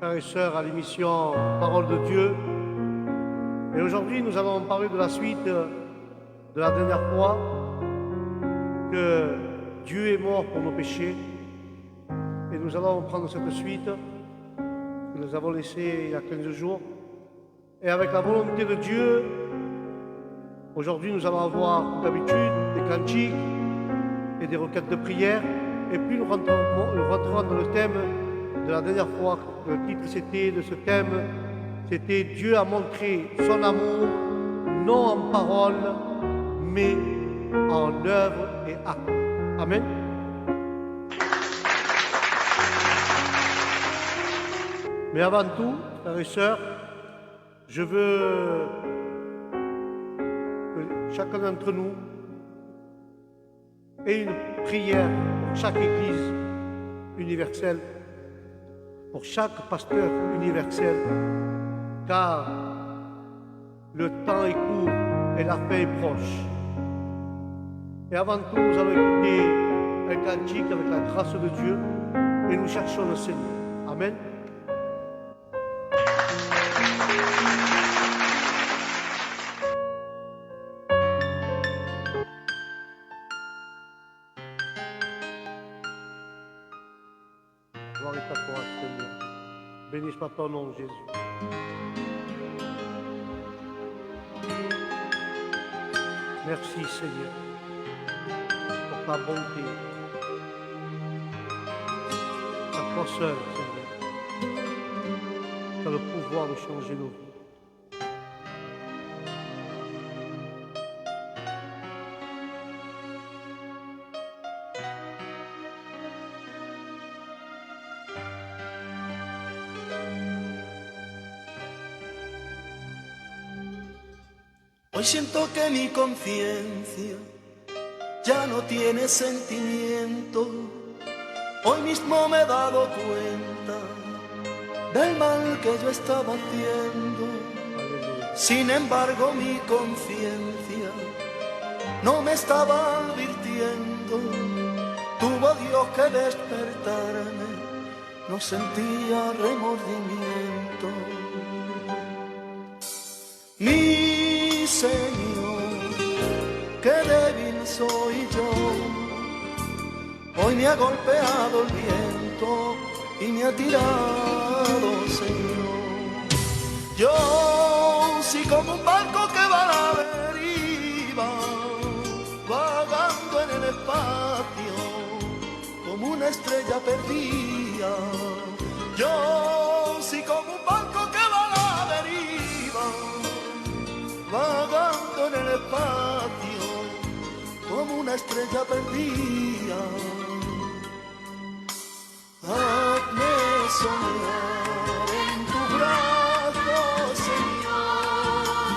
frères et sœurs à l'émission Parole de Dieu. Et aujourd'hui, nous allons parler de la suite de la dernière fois que Dieu est mort pour nos péchés. Et nous allons prendre cette suite que nous avons laissée il y a 15 jours. Et avec la volonté de Dieu, aujourd'hui, nous allons avoir, comme d'habitude, des cantiques et des requêtes de prière. Et puis nous rentrerons dans le thème de la dernière fois. Le titre de ce thème, c'était Dieu a montré son amour, non en parole, mais en œuvre et acte. Amen. Mais avant tout, frères et sœurs, je veux que chacun d'entre nous ait une prière pour chaque Église universelle, pour chaque pasteur universel, car le temps est court et la fin est proche. Et avant tout, nous allons écouter un cantique avec la grâce de Dieu et nous cherchons le Seigneur. Amen. Gloire est à toi, Seigneur. Béni soit ton nom, Jésus. Merci, Seigneur, pour ta bonté, ta toi seul, Seigneur. Tu as le pouvoir de changer nos vies. Hoy siento que mi conciencia ya no tiene sentimiento. Hoy mismo me he dado cuenta del mal que yo estaba haciendo. Sin embargo, mi conciencia no me estaba advirtiendo. Tuvo Dios que despertarme, no sentía remordimiento. Mi Señor, qué débil soy yo. Hoy me ha golpeado el viento y me ha tirado, Señor. Yo sí como un barco que va a la deriva, vagando en el espacio, como una estrella perdida. Yo sí como un barco que va a la deriva, vagando en el espacio, como una estrella perdida. Hazme soñar en tu brazo, Señor.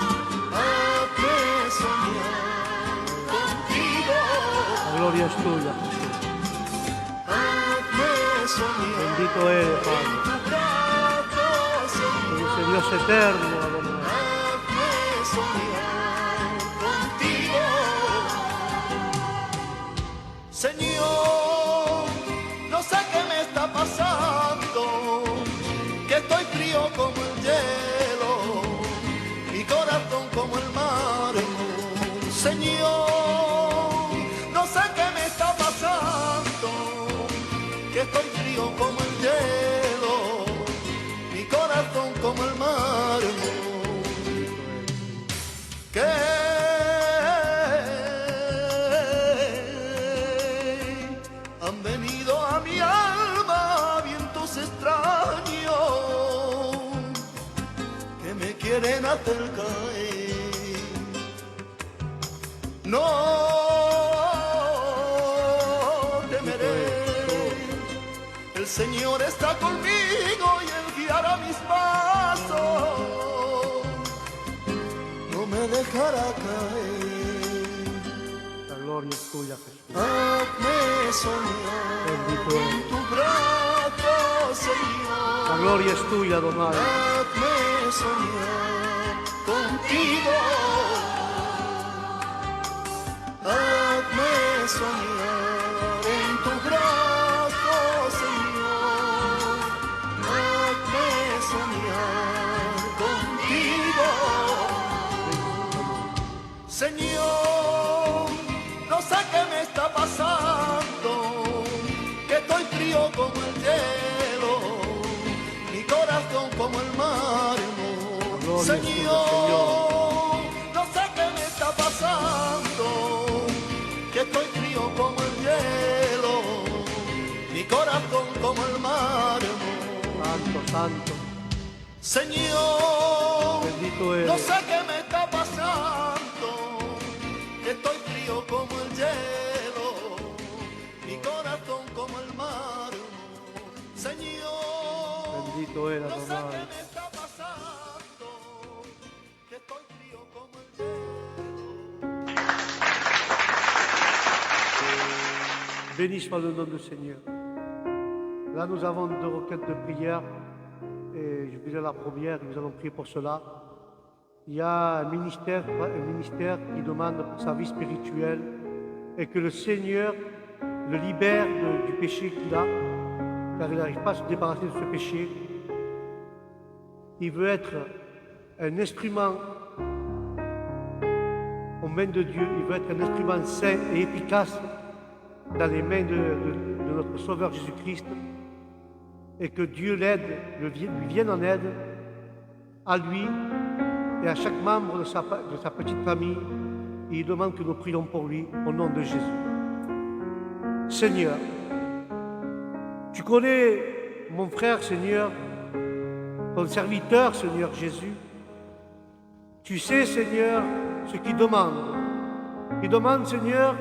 Hazme soñar contigo. La gloria es tuya, Jesús. Hazme soñar. Bendito eres, Padre. En tu brazo, Señor. Eres el Dios eterno, Adonai. Hazme soñar contigo. Señor, no sé qué me está pasando, que estoy frío como el hielo, mi corazón como el mármol. Señor, no sé qué me está pasando, que estoy frío como el hielo, mi corazón como el mármol. Que han venido a mi alma vientos extraños que me quieren hacer caer. No temeré, el Señor está conmigo y Él guiará mis pasos, no me dejará caer. La gloria es tuya, Jesús. Hazme soñar Bendito en eres. tu brazo, Señor. La gloria es tuya, Adonai. Hazme soñar contigo. Hazme soñar en tu brazo, Señor. Hazme Señor, no sé qué me está pasando, que estoy frío como el hielo, mi corazón como el mar. Santo, santo. Señor, Bendito no eres. sé qué me está pasando, que estoy frío como el hielo, mi corazón como el mar. Señor, Bendito eres, no sé Adonai. qué me está pasando, que estoy frío como el hielo. Béni soit le nom du Seigneur. Là, nous avons 2 requêtes de prière. Et je vais lire la première, nous allons prier pour cela. Il y a un ministère qui demande pour sa vie spirituelle et que le Seigneur le libère du péché qu'il a, car il n'arrive pas à se débarrasser de ce péché. Il veut être un instrument aux mains de Dieu, il veut être un instrument saint et efficace dans les mains de notre Sauveur Jésus-Christ, et que Dieu l'aide, lui vienne en aide, à lui et à chaque membre de sa petite famille. Et il demande que nous prions pour lui au nom de Jésus. Seigneur, tu connais mon frère, Seigneur, ton serviteur, Seigneur Jésus. Tu sais, Seigneur, ce qu'il demande. Il demande, Seigneur,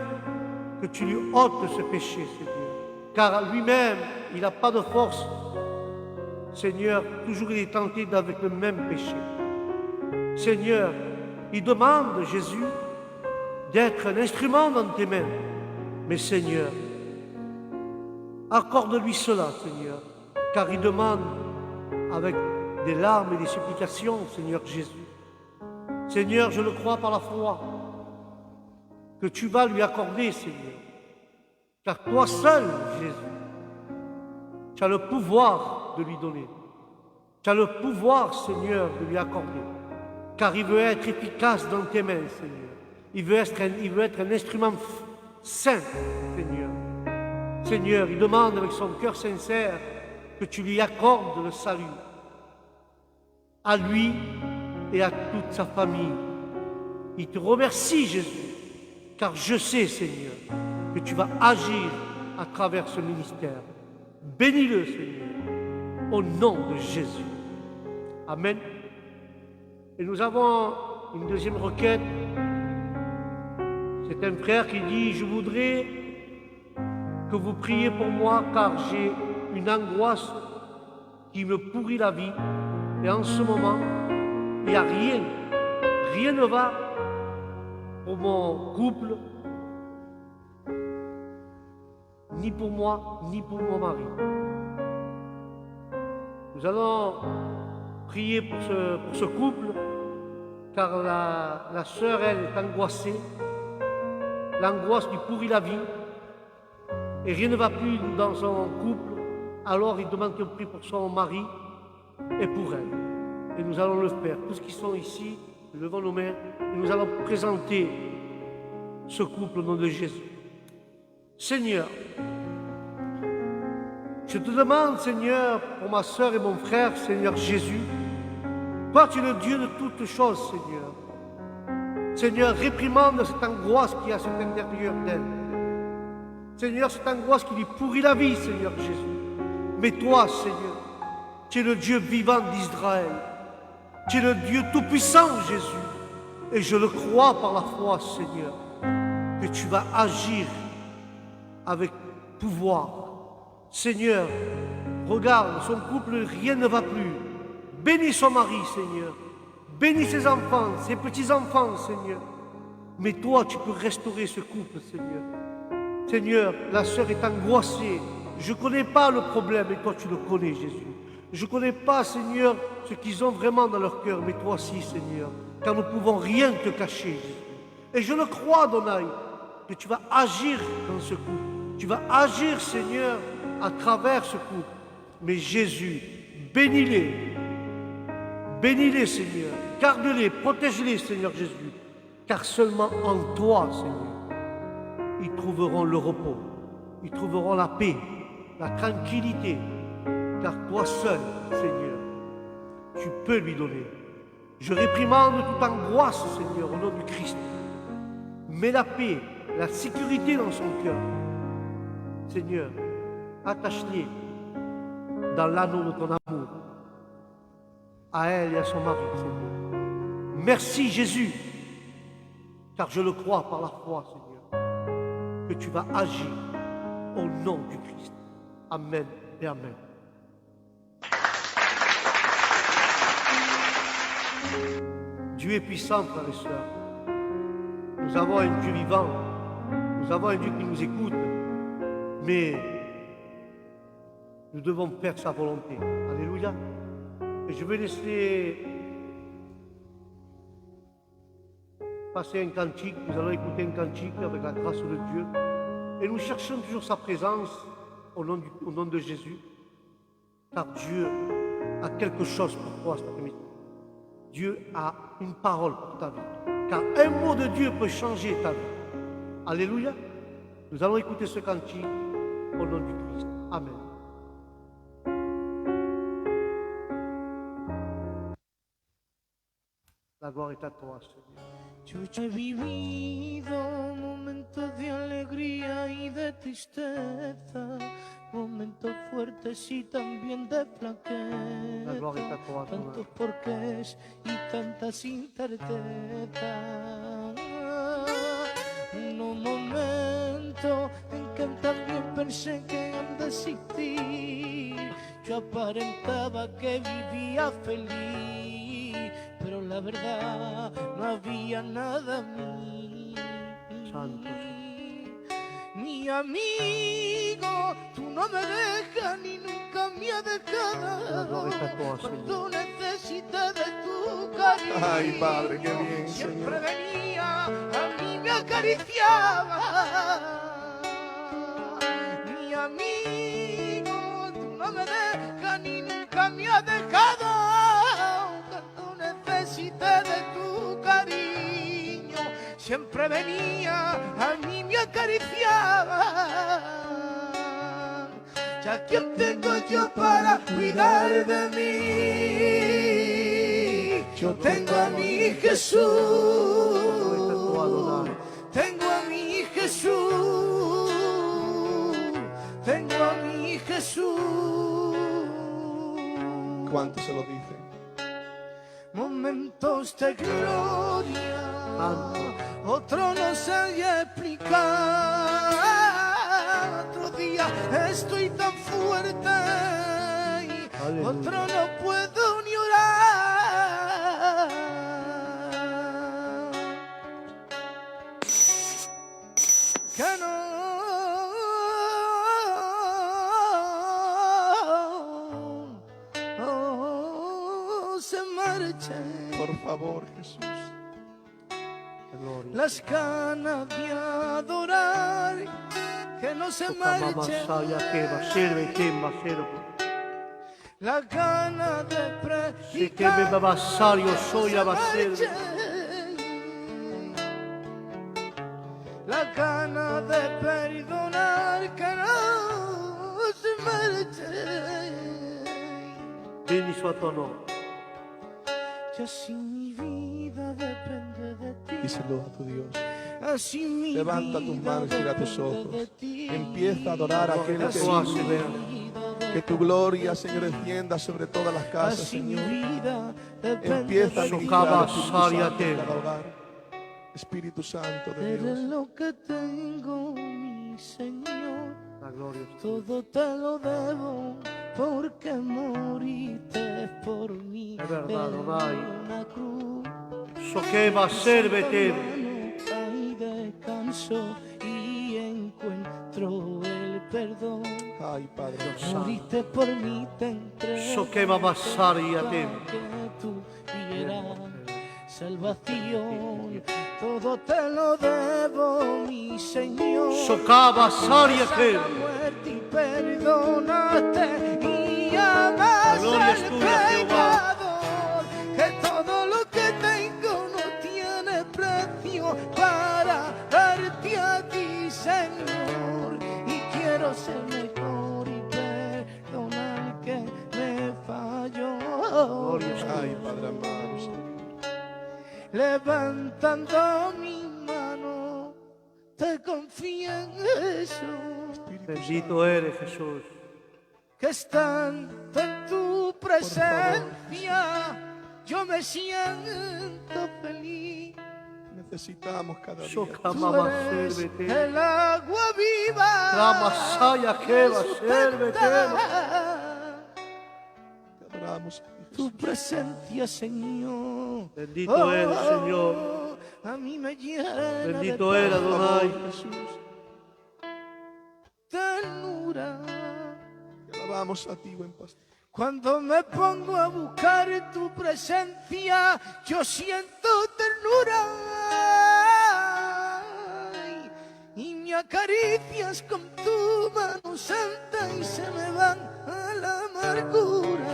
que tu lui ôtes ce péché, Seigneur. Car lui-même, il n'a pas de force. Seigneur, toujours il est tenté avec le même péché. Seigneur, il demande, Jésus, d'être un instrument dans tes mains. Mais Seigneur, accorde-lui cela, Seigneur, car il demande avec des larmes et des supplications, Seigneur Jésus. Seigneur, je le crois par la foi, que tu vas lui accorder, Seigneur. Car toi seul, Jésus, tu as le pouvoir de lui donner. Tu as le pouvoir, Seigneur, de lui accorder. Car il veut être efficace dans tes mains, Seigneur. Il veut être un instrument saint, Seigneur. Seigneur, il demande avec son cœur sincère que tu lui accordes le salut. À lui et à toute sa famille. Il te remercie, Jésus, car je sais, Seigneur, que tu vas agir à travers ce ministère. Bénis-le, Seigneur, au nom de Jésus. Amen. Et nous avons une deuxième requête. C'est un frère qui dit, je voudrais que vous priez pour moi car j'ai une angoisse qui me pourrit la vie. Et en ce moment, il n'y a rien. Rien ne va pour mon couple, ni pour moi, ni pour mon mari. Nous allons prier pour ce couple, car la sœur, elle, est angoissée. L'angoisse lui pourrit la vie, et rien ne va plus dans son couple. Alors il demande qu'on prie pour son mari et pour elle. Et nous allons le faire. Tous qui sont ici, levons nos mains, et nous allons présenter ce couple au nom de Jésus. Seigneur, je te demande, Seigneur, pour ma sœur et mon frère, Seigneur Jésus, toi tu es le Dieu de toutes choses, Seigneur. Seigneur, réprimande cette angoisse qui est à cet intérieur d'elle. Seigneur, cette angoisse qui lui pourrit la vie, Seigneur Jésus. Mais toi, Seigneur, tu es le Dieu vivant d'Israël. Tu es le Dieu tout-puissant, Jésus. Et je le crois par la foi, Seigneur, que tu vas agir avec pouvoir. Seigneur, regarde, son couple, rien ne va plus. Bénis son mari, Seigneur. Bénis ses enfants, ses petits-enfants, Seigneur. Mais toi, tu peux restaurer ce couple, Seigneur. Seigneur, la sœur est angoissée. Je ne connais pas le problème, mais toi, tu le connais, Jésus. Je ne connais pas, Seigneur, ce qu'ils ont vraiment dans leur cœur, mais toi aussi, Seigneur. Car nous ne pouvons rien te cacher, Jésus. Et je le crois, Adonai, que tu vas agir dans ce couple. Tu vas agir, Seigneur, à travers ce couple. Mais Jésus, bénis-les. Bénis-les, Seigneur. Garde-les, protège-les, Seigneur Jésus. Car seulement en toi, Seigneur, ils trouveront le repos. Ils trouveront la paix, la tranquillité. Car toi seul, Seigneur, tu peux lui donner. Je réprimande toute angoisse, Seigneur, au nom du Christ. Mets la paix, la sécurité dans son cœur. Seigneur, attache-les dans l'anneau de ton amour, à elle et à son mari, Seigneur. Merci Jésus, car je le crois par la foi, Seigneur, que tu vas agir au nom du Christ. Amen et Amen. Dieu est puissant, frères et sœurs. Nous avons un Dieu vivant, nous avons un Dieu qui nous écoute, mais nous devons faire sa volonté. Alléluia. Et je vais laisser passer un cantique. Nous allons écouter un cantique avec la grâce de Dieu. Et nous cherchons toujours sa présence au nom de Jésus. Car Dieu a quelque chose pour toi cet après-midi. Dieu a une parole pour ta vie. Car un mot de Dieu peut changer ta vie. Alléluia. Nous allons écouter ce cantique au nom du Christ. Amen. La gloire est à toi, Seigneur. Yo he vivido momentos de alegría y de tristeza, momentos fuertes y también de La gloire est à flaqueza, toi, tantos Seigneur. porqués y tantas incertezas. Un momento en que también pensé que han de existir. Yo aparentaba que vivía feliz, pero la verdad no había nada en mí. Santo. Mi amigo, tú no me dejas ni nunca me has La dejado. gloria es a toi, Cuando Señor. necesité de tu cariño, Ay, Padre, qué bien, siempre Señor. venía, a mí me acariciaba. Mi amigo, tú no me dejas ni nunca me has dejado. Cuando necesité de tu cariño, siempre venía, a mí me acariciaba. ¿Ya quién tengo yo para cuidar de mí? Yo tengo a mi Jesús. Tengo a mi Jesús. Tengo a mi Jesús. ¿Cuánto se lo dice? Momentos de gloria, Santo. otro no sé explicar. Otro día estoy tan fuerte, Aleluya. otro no puedo ni orar. Que no se marchen Por favor, Jesús. La gloria. las ganas de adorar, que no se marchen las ganas de Si que me predicar, va a basar, yo que no soy se a basar. marchen las ganas de perdonar, que no se marchen. Béni soit ton nom. Ya si mi vida depende de ti, Díselo a tu Dios. así mi Levanta tus vida manos y cierra tus depende ojos. de ti. Empieza a adorar a aquel que Así vive. mi vida Que tu gloria, Señor, descienda sobre todas las casas, Así mi Señor. vida depende Empieza a de ti. ministrar Socava, Espíritu Saria, Santo en te. cada hogar. Espíritu Santo de Eres Dios. lo que tengo, mi Señor. La gloria es tuya. Todo te lo debo porque moriste por mí Es verdad, en Adonai. una cruz. So che va servete. Hay descanso y encuentro el perdón. Ay, Padre. Moriste por mí, te entrego. So che va basar y a te. Que tú dieras salvación. Todo te lo debo, mi Señor. Socava saria La che. muerte y perdonaste y amas La gloria es al tuya, Jehová. pecador. Que todo lo que tengo no tiene precio para darte a ti, Señor. Y quiero ser mejor y perdonar que me falló. Gloria es tuya. Ay, Padre amado, Señor. levantando mi mano, te confieso Bendito eres, Jesús. que estando en tu presencia yo me siento feliz. Necesitamos cada día. Yo Tú clamaba, eres sérvete. el agua viva. Clama, saya, que va, sérvete. Te adoramos. Tu presencia, Señor. Bendito eres, Señor. A mí me llena Bendito de eres, Adonai. Jesús. ternura. Te alabamos a ti, buen pastor. Cuando me pongo a buscar tu presencia, yo siento ternura. Y me acaricias con tu mano santa y se me van a la amargura.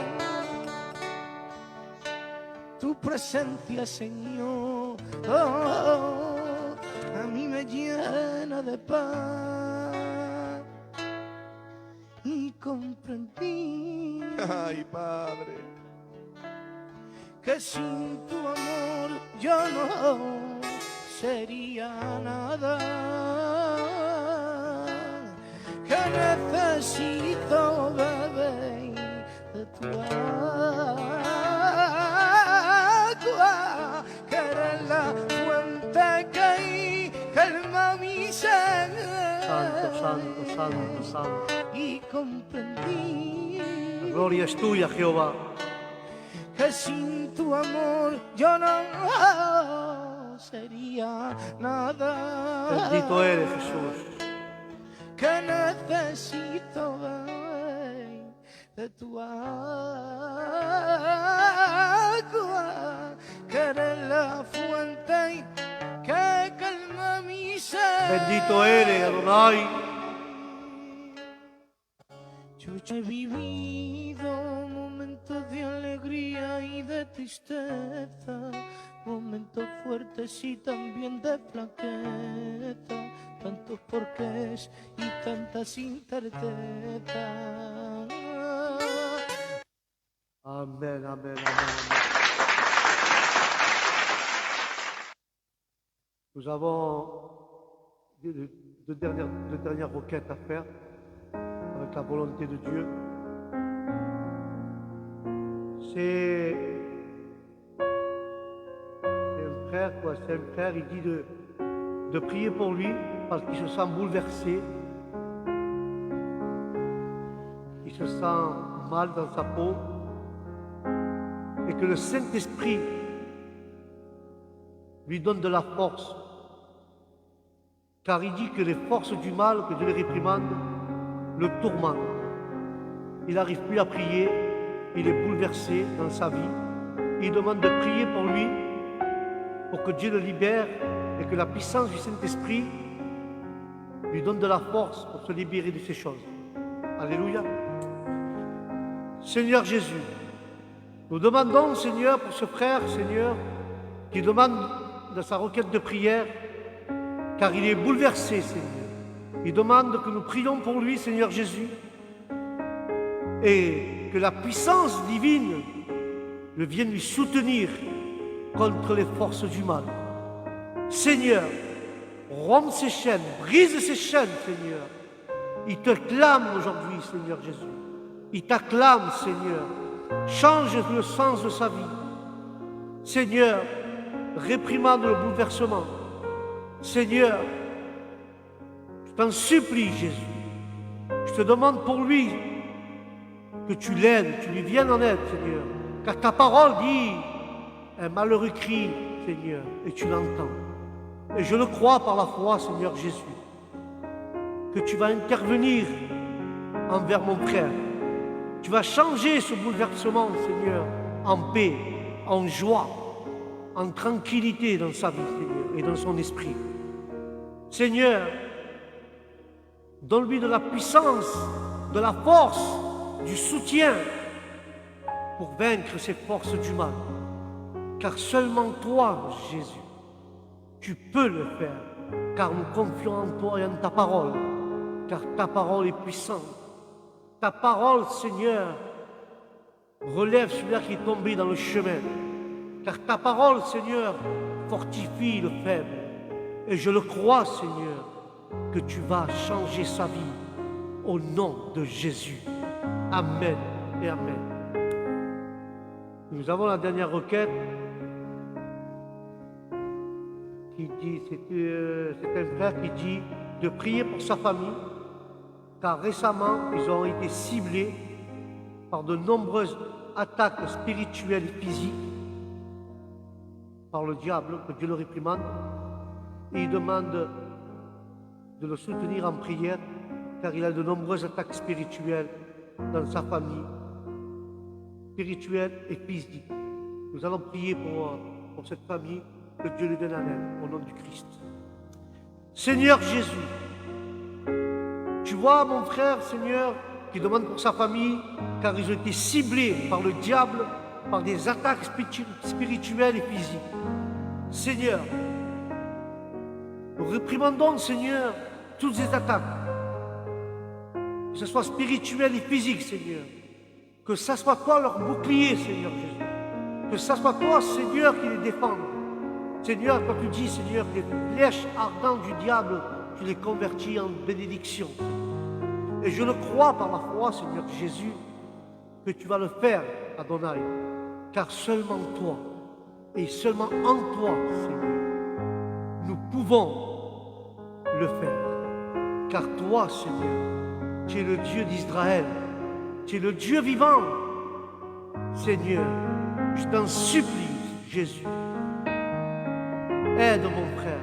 Tu presencia, Señor, a mí me llena de paz. Y comprendí Ay, Padre. que sin tu amor yo no sería nada, que necesito beber de tu agua, que eres la fuente que calma mi sed. Santo, santo, santo, santo. Y comprendí La gloria es tuya, Jehová. que sin tu amor yo no sería nada. Bendito eres, Jesús. Que necesito beber de tu agua, que eres la fuente que calma mi sed. Bendito eres, Adonai. Yo he vivido momentos de alegría y de tristeza, momentos fuertes y también de flaqueza, tantos porqués y tantas incertezas. Amen, amen, amen. Nous avons deux dernières requêtes à faire avec la volonté de Dieu. C'est un frère, quoi. C'est un frère, il dit de prier pour lui parce qu'il se sent bouleversé. Il se sent mal dans sa peau. Et que le Saint-Esprit lui donne de la force. Car il dit que les forces du mal, que Dieu les réprimande, le tourmentent. Il n'arrive plus à prier, il est bouleversé dans sa vie. Il demande de prier pour lui, pour que Dieu le libère et que la puissance du Saint-Esprit lui donne de la force pour se libérer de ces choses. Alléluia. Seigneur Jésus, nous demandons, Seigneur, pour ce frère, Seigneur, qui demande de sa requête de prière, car il est bouleversé, Seigneur. Il demande que nous prions pour lui, Seigneur Jésus, et que la puissance divine vienne lui soutenir contre les forces du mal. Seigneur, romps ses chaînes, brise ses chaînes, Seigneur. Il te clame aujourd'hui, Seigneur Jésus. Il t'acclame, Seigneur. Change le sens de sa vie. Seigneur, réprimande le bouleversement. Seigneur, je t'en supplie, Jésus. Je te demande pour lui que tu l'aides, tu lui viennes en aide, Seigneur. Car ta parole dit, un malheureux crie, Seigneur, et tu l'entends. Et je le crois par la foi, Seigneur Jésus, que tu vas intervenir envers mon frère. Tu vas changer ce bouleversement, Seigneur, en paix, en joie, en tranquillité dans sa vie, Seigneur, et dans son esprit. Seigneur, donne-lui de la puissance, de la force, du soutien pour vaincre ces forces du mal. Car seulement toi, Jésus, tu peux le faire, car nous confions en toi et en ta parole, car ta parole est puissante. Ta parole, Seigneur, relève celui-là qui est tombé dans le chemin. Car ta parole, Seigneur, fortifie le faible. Et je le crois, Seigneur, que tu vas changer sa vie au nom de Jésus. Amen et amen. Nous avons la dernière requête qui dit, c'est un frère qui dit de prier pour sa famille, car récemment, ils ont été ciblés par de nombreuses attaques spirituelles et physiques par le diable, que Dieu le réprimande, et il demande de le soutenir en prière, car il a de nombreuses attaques spirituelles dans sa famille, spirituelles et physiques. Nous allons prier pour cette famille, que Dieu lui donne à elle, au nom du Christ. Seigneur Jésus, tu vois mon frère, Seigneur, qui demande pour sa famille, car ils ont été ciblés par le diable, par des attaques spirituelles et physiques. Seigneur, nous réprimandons, Seigneur, toutes ces attaques, que ce soit spirituel et physique, Seigneur, que ce soit toi leur bouclier, Seigneur Jésus, que ce soit toi, Seigneur, qui les défende. Seigneur, quand tu dis, Seigneur, que les flèches ardentes du diable, tu les convertis en bénédiction. Et je le crois par la foi, Seigneur Jésus, que tu vas le faire, Adonai, car seulement toi, et seulement en toi, Seigneur, nous pouvons le faire. Car toi, Seigneur, tu es le Dieu d'Israël, tu es le Dieu vivant. Seigneur, je t'en supplie, Jésus, aide mon frère,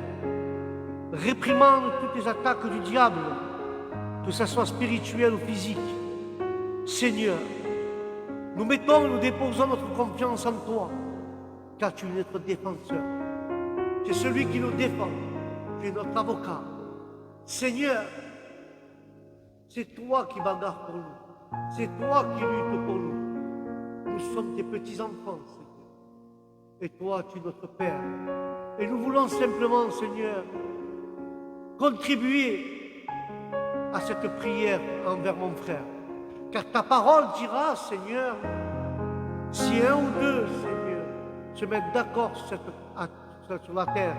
réprimande toutes les attaques du diable, que ce soit spirituel ou physique. Seigneur, nous déposons notre confiance en toi, car tu es notre défenseur. Tu es celui qui nous défend, tu es notre avocat. Seigneur, c'est toi qui bagarres pour nous, c'est toi qui luttes pour nous. Nous sommes tes petits-enfants, Seigneur, et toi, tu es notre Père. Et nous voulons simplement, Seigneur, contribuer à cette prière envers mon frère. Car ta parole dira, Seigneur, si un ou deux, Seigneur, se mettent d'accord sur la terre,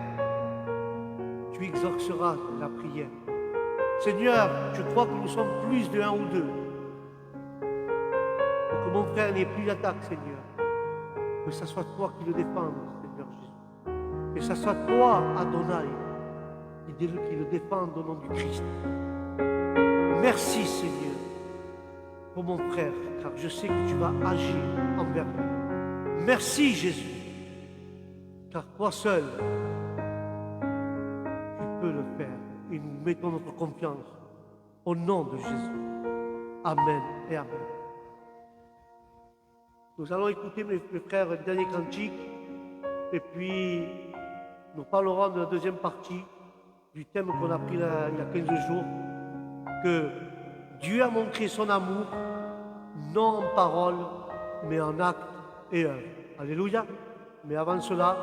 tu exauceras la prière. Seigneur, je crois que nous sommes plus de un ou deux. Pour que mon frère n'ait plus d'attaque, Seigneur. Que ce soit toi qui le défende, Seigneur Jésus. Que ce soit toi, Adonai, qui le défende au nom du Christ. Merci, Seigneur, pour mon frère, car je sais que tu vas agir envers lui. Merci, Jésus, car toi seul, tu peux le faire. Et nous mettons notre confiance au nom de Jésus. Amen et amen. Nous allons écouter, mes frères, le dernier cantique, et puis nous parlerons de la deuxième partie du thème qu'on a pris il y a 15 jours, que Dieu a montré son amour, non en parole, mais en acte et œuvre. Alléluia. Mais avant cela,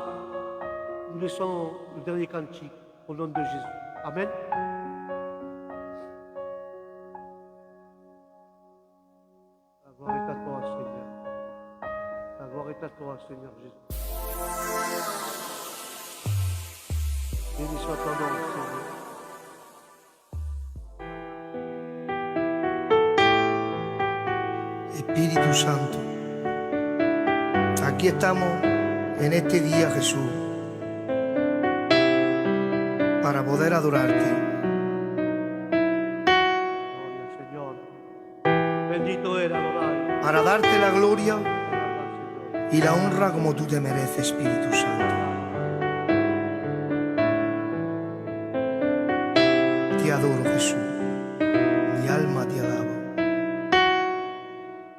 nous laissons le dernier cantique au nom de Jésus. Amen. La gloire est à toi, Seigneur. La gloire est à toi, Seigneur Jésus. Béni soit ton nom, Seigneur. Espíritu Santo, aquí estamos en este día, Jesús, para poder adorarte. Gloria, Señor. Bendito eres, Adonai. Para darte la gloria Señor. y la honra como tú te mereces, Espíritu Santo. Te adoro, Jesús. Mi alma te alaba.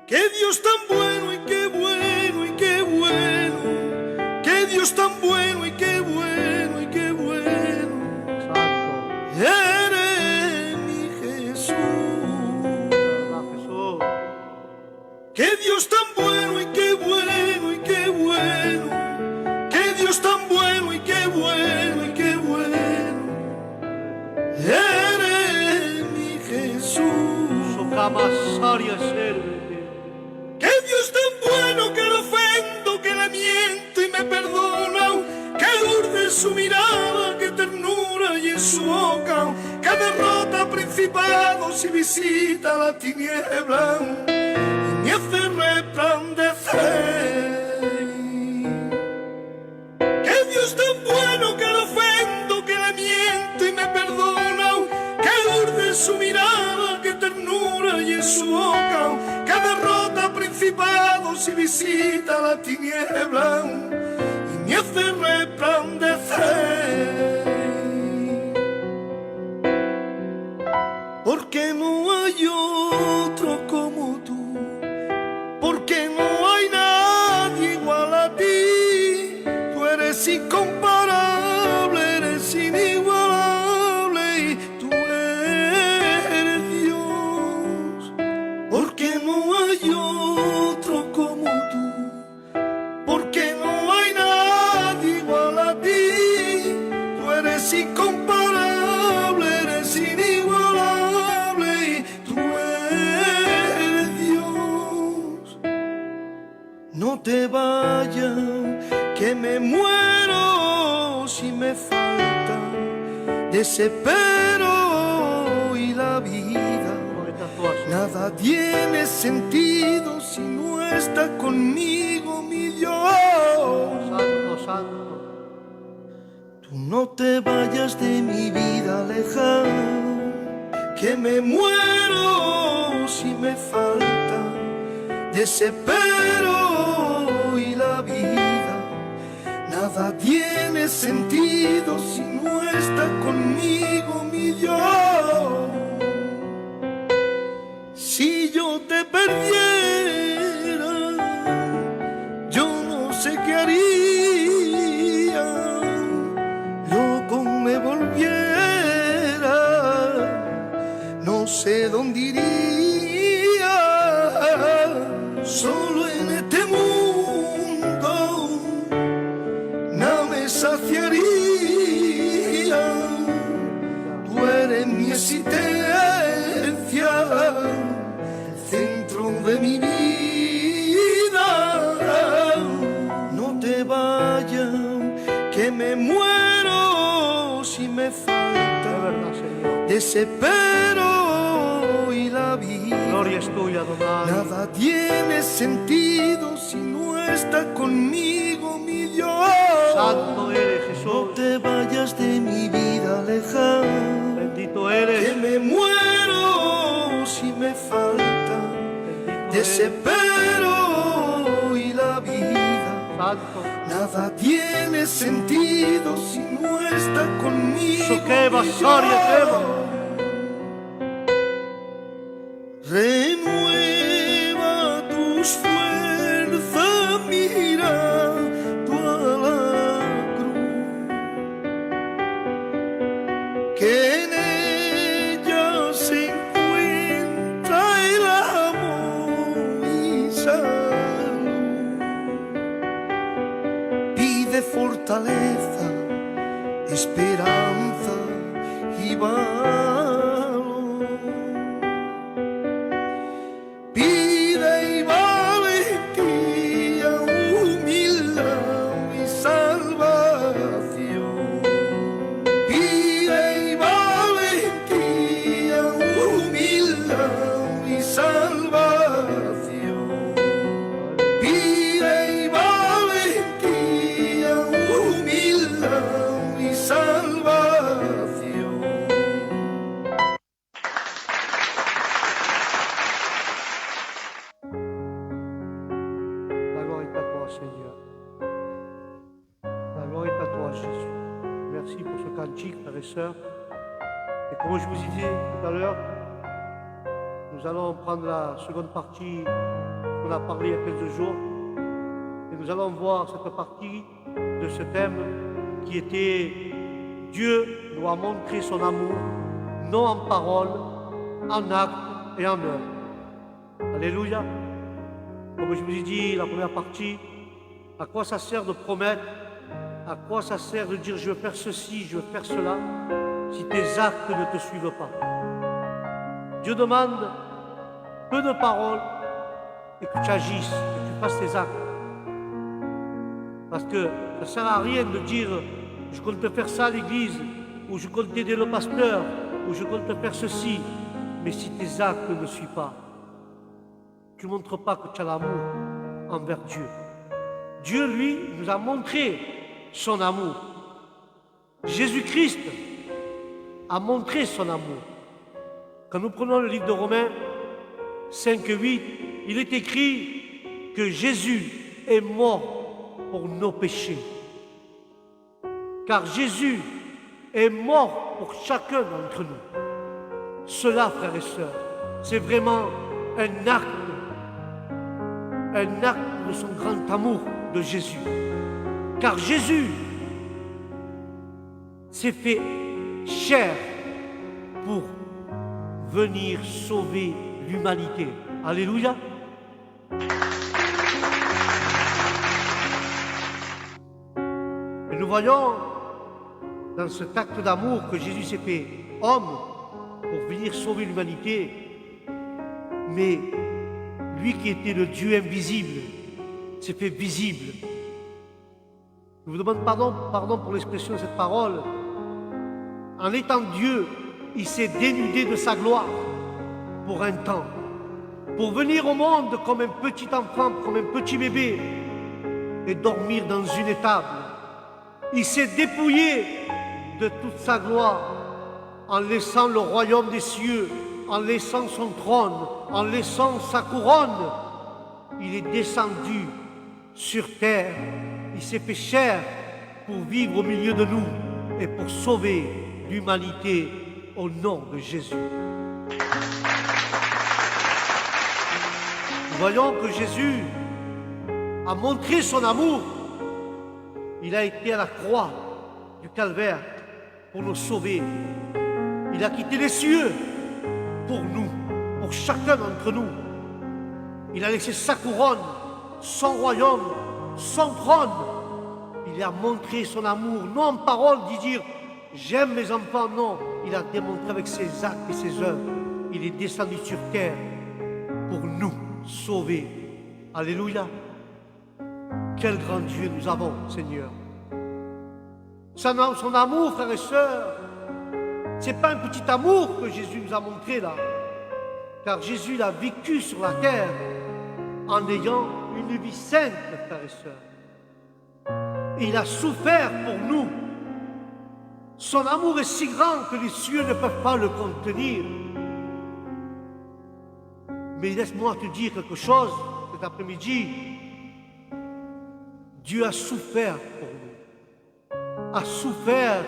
Qué Dios tan bueno y qué bueno y qué bueno. Qué Dios tan bueno y qué bueno y qué bueno. Santo. Eres mi Jesús. Verdad, Jesús. Qué Dios tan bueno y qué bueno y qué bueno. Qué Dios tan bueno y qué bueno y qué bueno. Eres mi Jesús. Socama Saria Serve. Que Dios tan bueno que no ofendo, que le miento y me perdona, que lourdes principados y visita la tiniebla y me hace resplandecer. Que Dios tan bueno que le ofendo, que le miento y me perdona, que dulce su mirada, que ternura y en su boca, que derrota principados y visita la tiniebla y me hace resplandecer. Porque no hay otro como tú, porque no hay nadie igual a ti. Tú eres incomparable, eres inigualable y tú eres Dios. Porque no hay otro como tú, porque no hay nadie igual a ti. Tú eres incomparable, eres inigualable y tú eres Dios. No te vayas, que me muero si me falta desespero y la vida nada tiene sentido si no está conmigo mi Dios. Santo, santo. Tú no te vayas de mi vida lejana, que me muero si me falta desespero y la vida nada tiene sentido si no está conmigo mi Dios. Si yo te perdiera, yo no sé qué haría, loco me volviera, no sé dónde iría, solo en este mundo no me saciaría. Tú eres mi existencia, el centro de mi vida. No te vayas, que me muero si me De falta verdad, Señor. desespero y la vida Gloria es tuya, Adonai. nada tiene sentido si no está conmigo mi Dios. Santo eres, No Jesús. te vayas de mi vida lejana, Bendito que eres. me muero si me falta Bendito eres. desespero y la vida Santo. nada tiene sentido si no está conmigo Soqueva, mi Soria, Queva. Dios. Renueva tus fuerzas, mira tú a la cruz, que en ella se encuentra el amor y salud. Pide fortaleza, esperanza y valor. Pide y valentía, humildad y salvación. Pide y valentía, humildad y salvación. Pide y valentía, humildad y salvación. La gloire est à toi, Seigneur. La gloire est à toi, Jésus. Merci pour ce cantique, frères et sœurs. Et comme je vous disais tout à l'heure, nous allons prendre la seconde partie qu'on a parlé il y a quelques jours. Et nous allons voir cette partie de ce thème qui était Dieu doit montrer son amour, non en parole, en acte et en œuvre. Alléluia. Comme je vous ai dit, la première partie, à quoi ça sert de promettre? À quoi ça sert de dire je veux faire ceci, je veux faire cela, si tes actes ne te suivent pas? Dieu demande peu de paroles et que tu agisses, que tu fasses tes actes. Parce que ça ne sert à rien de dire je compte faire ça à l'église, ou je compte aider le pasteur, où je compte faire ceci, mais si tes actes ne me suivent pas, tu ne montres pas que tu as l'amour envers Dieu. Dieu, lui, nous a montré son amour. Jésus-Christ a montré son amour. Quand nous prenons le livre de Romains 5 et 8, il est écrit que Jésus est mort pour nos péchés. Car Jésus est mort pour chacun d'entre nous. Cela, frères et sœurs, c'est vraiment un acte de son grand amour de Jésus. Car Jésus s'est fait chair pour venir sauver l'humanité. Alléluia. Et nous voyons dans cet acte d'amour que Jésus s'est fait homme pour venir sauver l'humanité, mais lui qui était le Dieu invisible s'est fait visible. Je vous demande pardon pour l'expression de cette parole. En étant Dieu, il s'est dénudé de sa gloire pour un temps, pour venir au monde comme un petit enfant, comme un petit bébé, et dormir dans une étable. Il s'est dépouillé de toute sa gloire en laissant le royaume des cieux, en laissant son trône, en laissant sa couronne. Il est descendu sur terre, il s'est fait chair pour vivre au milieu de nous et pour sauver l'humanité au nom de Jésus. Nous voyons que Jésus a montré son amour. Il a été à la croix du calvaire pour nous sauver. Il a quitté les cieux pour nous, pour chacun d'entre nous. Il a laissé sa couronne, son royaume, son trône. Il a montré son amour, non en parole, d'y dire « j'aime mes enfants », non. Il a démontré avec ses actes et ses œuvres. Il est descendu sur terre pour nous sauver. Alléluia. Quel grand Dieu nous avons, Seigneur. Son amour, frères et sœurs, ce n'est pas un petit amour que Jésus nous a montré là. Car Jésus l'a vécu sur la terre en ayant une vie sainte, frères et sœurs. Et il a souffert pour nous. Son amour est si grand que les cieux ne peuvent pas le contenir. Mais laisse-moi te dire quelque chose cet après-midi. Dieu a souffert pour nous. A souffert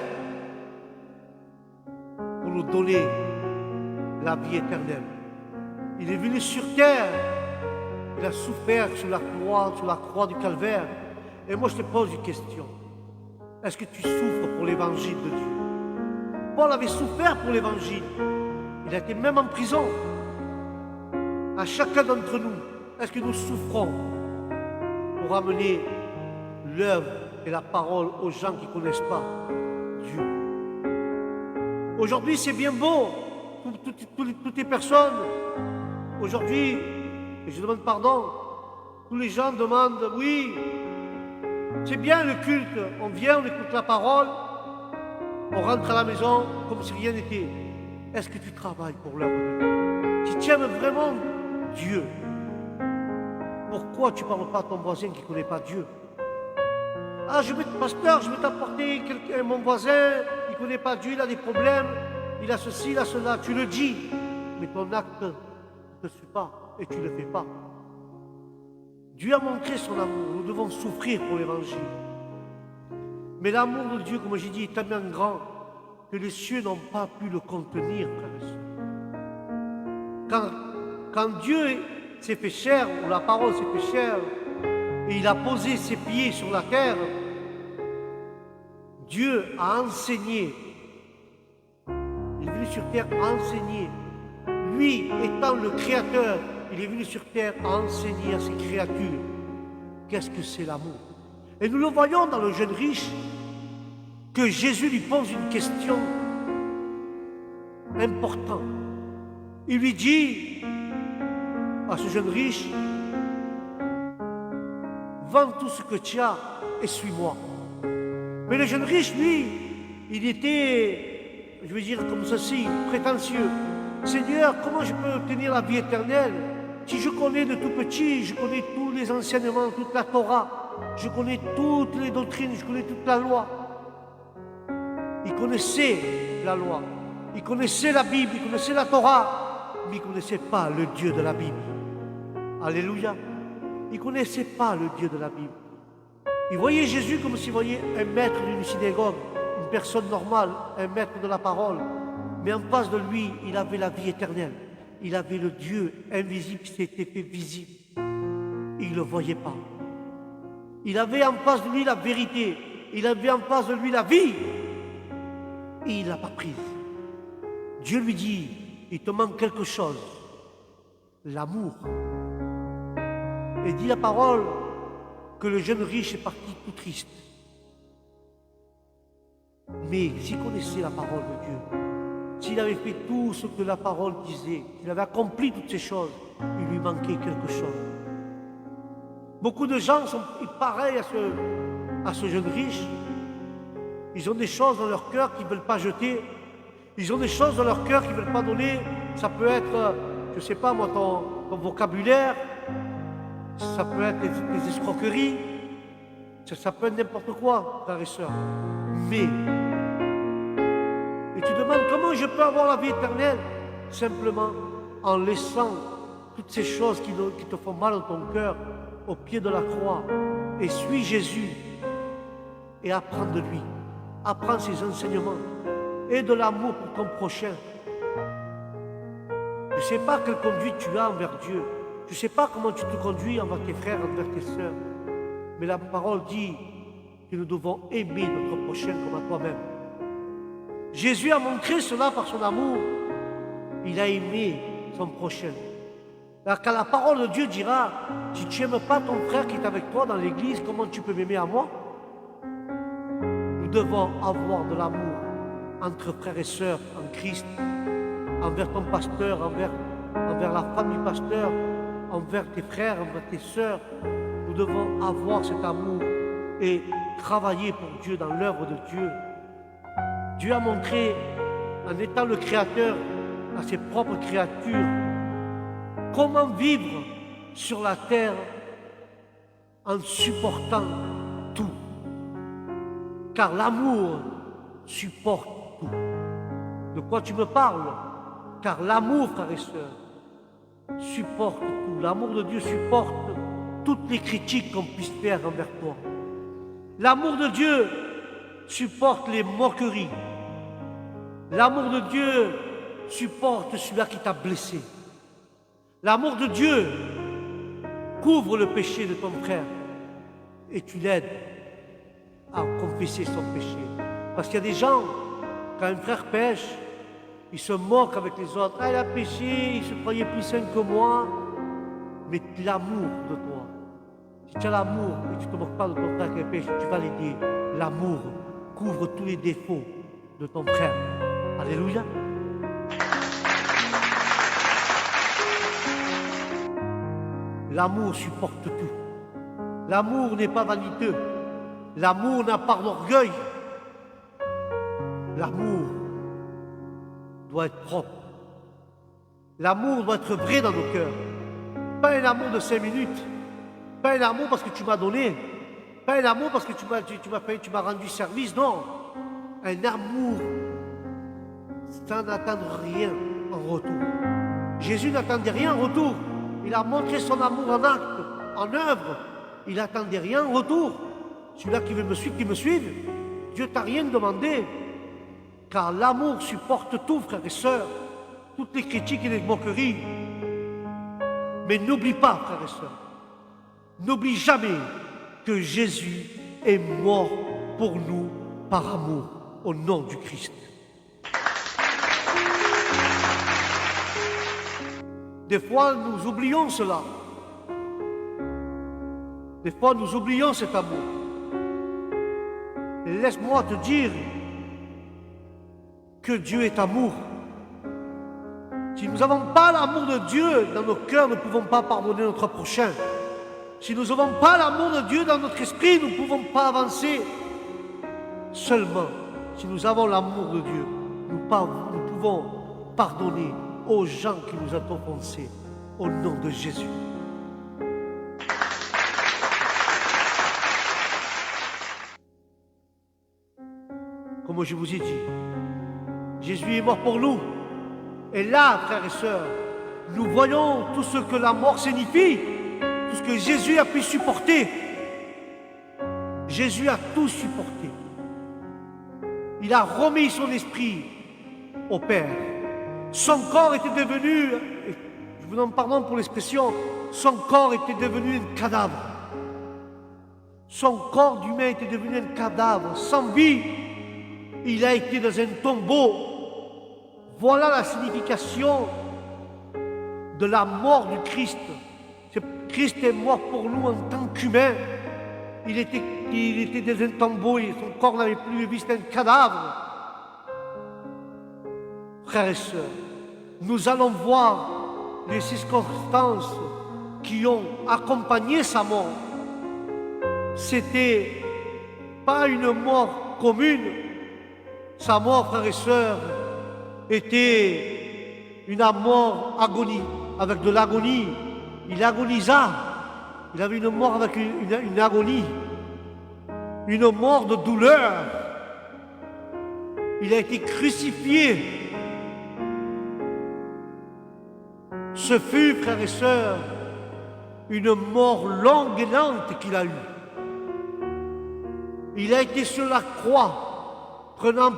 pour nous donner la vie éternelle. Il est venu sur terre. Il a souffert sur la croix du calvaire. Et moi je te pose une question. Est-ce que tu souffres pour l'évangile de Dieu? Paul avait souffert pour l'évangile. Il a été même en prison. À chacun d'entre nous, est-ce que nous souffrons pour amener l'œuvre et la parole aux gens qui ne connaissent pas Dieu? Aujourd'hui, c'est bien beau, toutes les personnes. Aujourd'hui, et je demande pardon, tous les gens demandent, oui, c'est bien le culte, on vient, on écoute la parole, on rentre à la maison comme si rien n'était. Est-ce que tu travailles pour l'œuvre de Dieu? Si tu aimes vraiment Dieu, pourquoi tu ne parles pas à ton voisin qui ne connaît pas Dieu? Ah, pasteur, je vais t'apporter mon voisin, il ne connaît pas Dieu, il a des problèmes, il a ceci, il a cela. Tu le dis, mais ton acte ne te suit pas et tu ne le fais pas. Dieu a montré son amour, nous devons souffrir pour l'évangile. Mais l'amour de Dieu, comme j'ai dit, est tellement grand que les cieux n'ont pas pu le contenir, frères et sœurs. Quand Dieu s'est fait chair, ou la parole s'est fait chair, et il a posé ses pieds sur la terre, Dieu a enseigné. Il est venu sur terre enseigner. Lui, étant le Créateur, il est venu sur terre enseigner à ses créatures qu'est-ce que c'est l'amour. Et nous le voyons dans le jeune riche, que Jésus lui pose une question importante. Il lui dit à ce jeune riche, vends tout ce que tu as et suis-moi. Mais le jeune riche, lui, il était je vais dire comme ceci, prétentieux. Seigneur, comment je peux obtenir la vie éternelle si je connais de tout petit, je connais tous les enseignements, toute la Torah, je connais toutes les doctrines, je connais toute la loi. Il connaissait la loi, il connaissait la Bible, il connaissait la Torah, mais il ne connaissait pas le Dieu de la Bible. Alléluia. Il ne connaissait pas le Dieu de la Bible. Il voyait Jésus comme s'il voyait un maître d'une synagogue, une personne normale, un maître de la parole. Mais en face de lui, il avait la vie éternelle. Il avait le Dieu invisible qui s'était fait visible. Il ne le voyait pas. Il avait en face de lui la vérité. Il avait en face de lui la vie. Et il ne l'a pas prise. Dieu lui dit, il te manque quelque chose. L'amour. Et dit la parole que le jeune riche est parti tout triste. Mais s'il connaissait la parole de Dieu, s'il avait fait tout ce que la parole disait, s'il avait accompli toutes ces choses, il lui manquait quelque chose. Beaucoup de gens sont pareils à ce jeune riche. Ils ont des choses dans leur cœur qu'ils ne veulent pas jeter. Ils ont des choses dans leur cœur qu'ils ne veulent pas donner. Ça peut être, je ne sais pas moi, ton vocabulaire. Ça peut être des escroqueries. Ça peut être n'importe quoi, frères et sœurs. Mais, et tu demandes comment je peux avoir la vie éternelle? Simplement en laissant toutes ces choses qui te font mal dans ton cœur au pied de la croix. Et suis Jésus et apprends de lui. Apprends ses enseignements et de l'amour pour ton prochain. Je ne sais pas quelle conduite tu as envers Dieu. Je ne sais pas comment tu te conduis envers tes frères, envers tes sœurs. Mais la parole dit que nous devons aimer notre prochain comme à toi-même. Jésus a montré cela par son amour. Il a aimé son prochain. Alors quand la parole de Dieu dira, si tu n'aimes pas ton frère qui est avec toi dans l'église, comment tu peux m'aimer à moi? Nous devons avoir de l'amour entre frères et sœurs en Christ, envers ton pasteur, envers la femme du pasteur, envers tes frères, envers tes sœurs. Nous devons avoir cet amour et travailler pour Dieu dans l'œuvre de Dieu. Dieu a montré, en étant le Créateur à ses propres créatures, comment vivre sur la terre en supportant tout. Car l'amour supporte tout. De quoi tu me parles? Car l'amour, frères et sœurs, supporte tout. L'amour de Dieu supporte toutes les critiques qu'on puisse faire envers toi. L'amour de Dieu supporte les moqueries. L'amour de Dieu supporte celui-là qui t'a blessé. L'amour de Dieu couvre le péché de ton frère et tu l'aides à confesser son péché. Parce qu'il y a des gens, quand un frère pêche, ils se moquent avec les autres. Ah, il a péché, il se croyait plus saint que moi. Mais l'amour de toi, si tu as l'amour et tu ne te moques pas de ton frère qui pêche, tu vas l'aider. L'amour couvre tous les défauts de ton frère. Alléluia. L'amour supporte tout. L'amour n'est pas vaniteux. L'amour n'a pas d'orgueil. L'amour doit être propre. L'amour doit être vrai dans nos cœurs. Pas un amour de 5 minutes. Pas un amour parce que tu m'as donné. Pas un amour parce que tu m'as rendu service. Non. Un amour sans attendre rien en retour. Jésus n'attendait rien en retour. Il a montré son amour en acte, en œuvre. Il n'attendait rien en retour. Celui-là qui veut me suivre, qui me suive. Dieu t'a rien demandé. Car l'amour supporte tout, frères et sœurs. Toutes les critiques et les moqueries. Mais n'oublie pas, frères et sœurs. N'oublie jamais que Jésus est mort pour nous par amour, au nom du Christ. Des fois, nous oublions cela. Des fois, nous oublions cet amour. Et laisse-moi te dire que Dieu est amour. Si nous n'avons pas l'amour de Dieu dans nos cœurs, nous ne pouvons pas pardonner notre prochain. Si nous n'avons pas l'amour de Dieu dans notre esprit, nous ne pouvons pas avancer. Seulement, si nous avons l'amour de Dieu, nous pouvons pardonner aux gens qui nous ont offensés au nom de Jésus. Comme je vous ai dit, Jésus est mort pour nous. Et là, frères et sœurs, nous voyons tout ce que la mort signifie, tout ce que Jésus a pu supporter. Jésus a tout supporté. Il a remis son esprit au Père. Son corps était devenu, je vous en pardonne pour l'expression, son corps était devenu un cadavre. Son corps d'humain était devenu un cadavre, sans vie. Il a été dans un tombeau. Voilà la signification de la mort du Christ. Christ est mort pour nous en tant qu'humain. Il était dans un tombeau et son corps n'avait plus de vie, c'était un cadavre. Frères et sœurs, nous allons voir les circonstances qui ont accompagné sa mort. C'était pas une mort commune. Sa mort, frères et sœurs, était une mort agonie, avec de l'agonie. Il agonisa. Il avait une mort avec une agonie, une mort de douleur. Il a été crucifié. Ce fut, frères et sœurs, une mort longue et lente qu'il a eue. Il a été sur la croix, prenant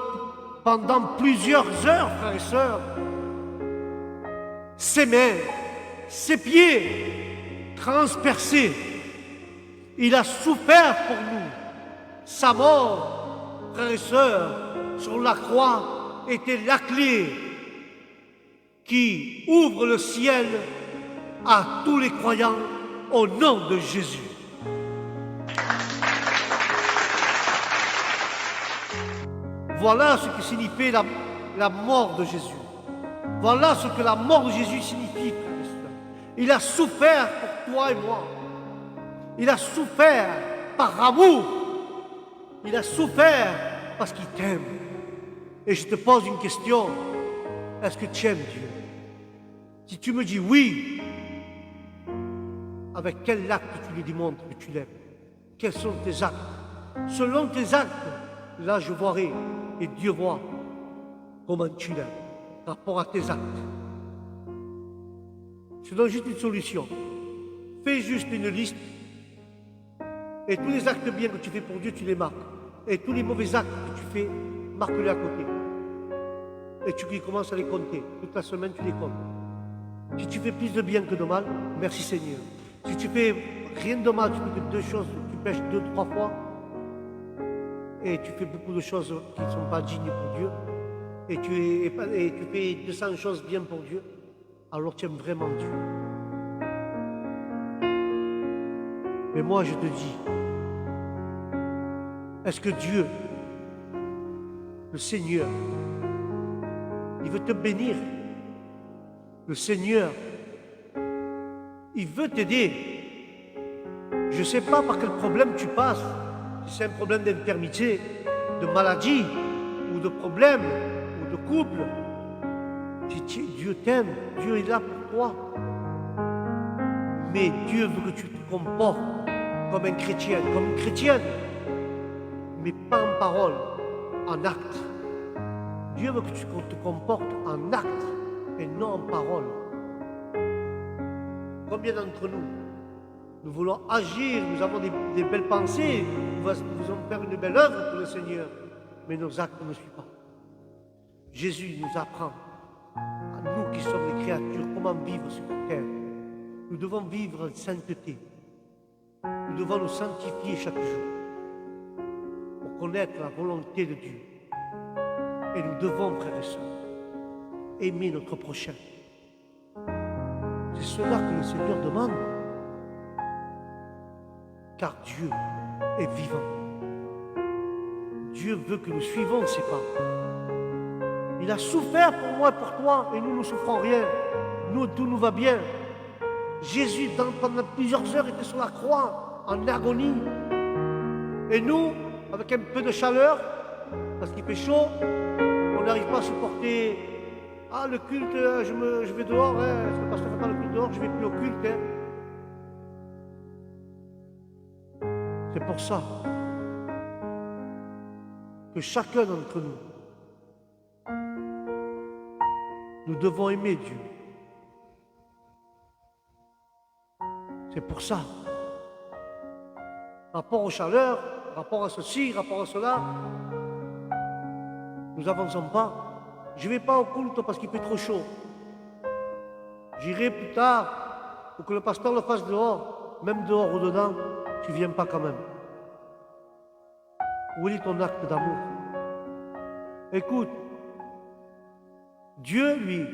pendant plusieurs heures, frères et sœurs, ses mains, ses pieds transpercés. Il a souffert pour nous. Sa mort, frères et sœurs, sur la croix était la clé qui ouvre le ciel à tous les croyants au nom de Jésus. Voilà ce que signifie la mort de Jésus. Voilà ce que la mort de Jésus signifie, frères et sœurs. Il a souffert pour toi et moi. Il a souffert par amour. Il a souffert parce qu'il t'aime. Et je te pose une question. Est-ce que tu aimes Dieu? Si tu me dis oui, avec quel acte tu lui démontres que tu l'aimes? Quels sont tes actes? Selon tes actes, là je verrai et Dieu voit comment tu l'aimes par rapport à tes actes. Je te donne juste une solution. Fais juste une liste et tous les actes bien que tu fais pour Dieu, tu les marques. Et tous les mauvais actes que tu fais, marque-les à côté. Et tu commences à les compter. Toute la semaine, tu les comptes. Si tu fais plus de bien que de mal, merci Seigneur. Si tu fais rien de mal, tu fais que 2 choses, tu pêches 2, 3 fois, et tu fais beaucoup de choses qui ne sont pas dignes pour Dieu, et tu fais 200 choses bien pour Dieu, alors tu aimes vraiment Dieu. Mais moi je te dis, est-ce que Dieu, le Seigneur, il veut te bénir? Le Seigneur, il veut t'aider. Je ne sais pas par quel problème tu passes. Si c'est un problème d'infirmité, de maladie, ou de problème, ou de couple. Si Dieu t'aime, Dieu est là pour toi. Mais Dieu veut que tu te comportes comme un chrétien, comme une chrétienne. Mais pas en parole, en acte. Dieu veut que tu te comportes en acte et non en parole. Combien d'entre nous voulons agir, nous avons des belles pensées, nous voulons faire une belle œuvre pour le Seigneur, mais nos actes ne suivent pas. Jésus nous apprend, à nous qui sommes les créatures, comment vivre sur la terre. Nous devons vivre en sainteté. Nous devons nous sanctifier chaque jour pour connaître la volonté de Dieu. Et nous devons, frères et sœurs, aimer notre prochain. C'est cela que le Seigneur demande. Car Dieu est vivant. Dieu veut que nous suivions ses pas. Il a souffert pour moi et pour toi, et nous ne souffrons rien. Nous, tout nous va bien. Jésus, pendant plusieurs heures, était sur la croix, en agonie. Et nous, avec un peu de chaleur, parce qu'il fait chaud, on n'arrive pas à supporter. Ah, le culte, je vais dehors, hein. Le pasteur fait pas le culte dehors, je vais plus au culte. Hein. C'est pour ça que chacun d'entre nous devons aimer Dieu. C'est pour ça. Rapport aux chaleurs, rapport à ceci, rapport à cela, nous n'avançons pas. Je ne vais pas au culte parce qu'il fait trop chaud. J'irai plus tard pour que le pasteur le fasse dehors. Même dehors ou dedans, tu ne viens pas quand même. Où est ton acte d'amour? Écoute, Dieu, lui,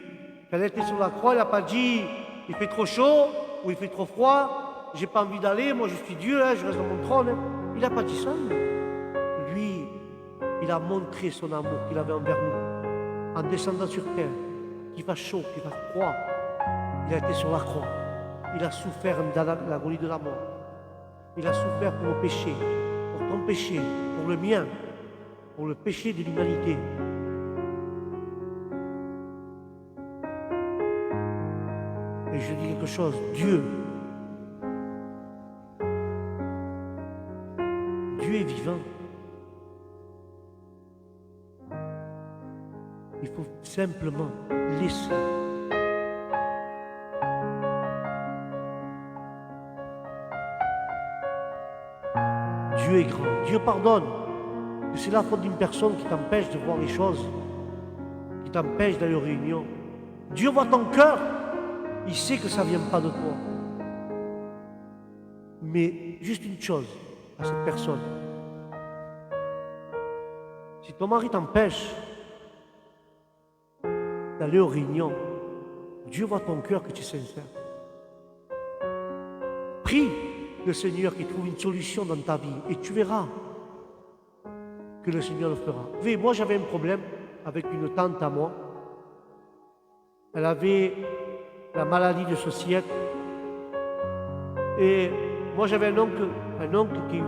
quand il était sur la croix, il n'a pas dit il fait trop chaud ou il fait trop froid, j'ai pas envie d'aller, moi je suis Dieu, hein, je reste dans mon trône. Hein. Il n'a pas dit ça. Lui, il a montré son amour qu'il avait envers nous en descendant sur terre, qu'il fasse chaud, qu'il fasse froid. Il a été sur la croix. Il a souffert dans l'agonie de la mort. Il a souffert pour nos péchés, pour ton péché, pour le mien, pour le péché de l'humanité. Et je dis quelque chose, Dieu est vivant. Il faut simplement laisser. Dieu est grand, Dieu pardonne. C'est la faute d'une personne qui t'empêche de voir les choses, qui t'empêche d'aller aux réunions. Dieu voit ton cœur, il sait que ça ne vient pas de toi. Mais juste une chose à cette personne. Si ton mari t'empêche d'aller aux réunions, Dieu voit ton cœur que tu es sincère. Prie le Seigneur qui trouve une solution dans ta vie et tu verras que le Seigneur le fera. Vous voyez, moi j'avais un problème avec une tante à moi. Elle avait la maladie de Sauciette. Et moi j'avais un oncle qui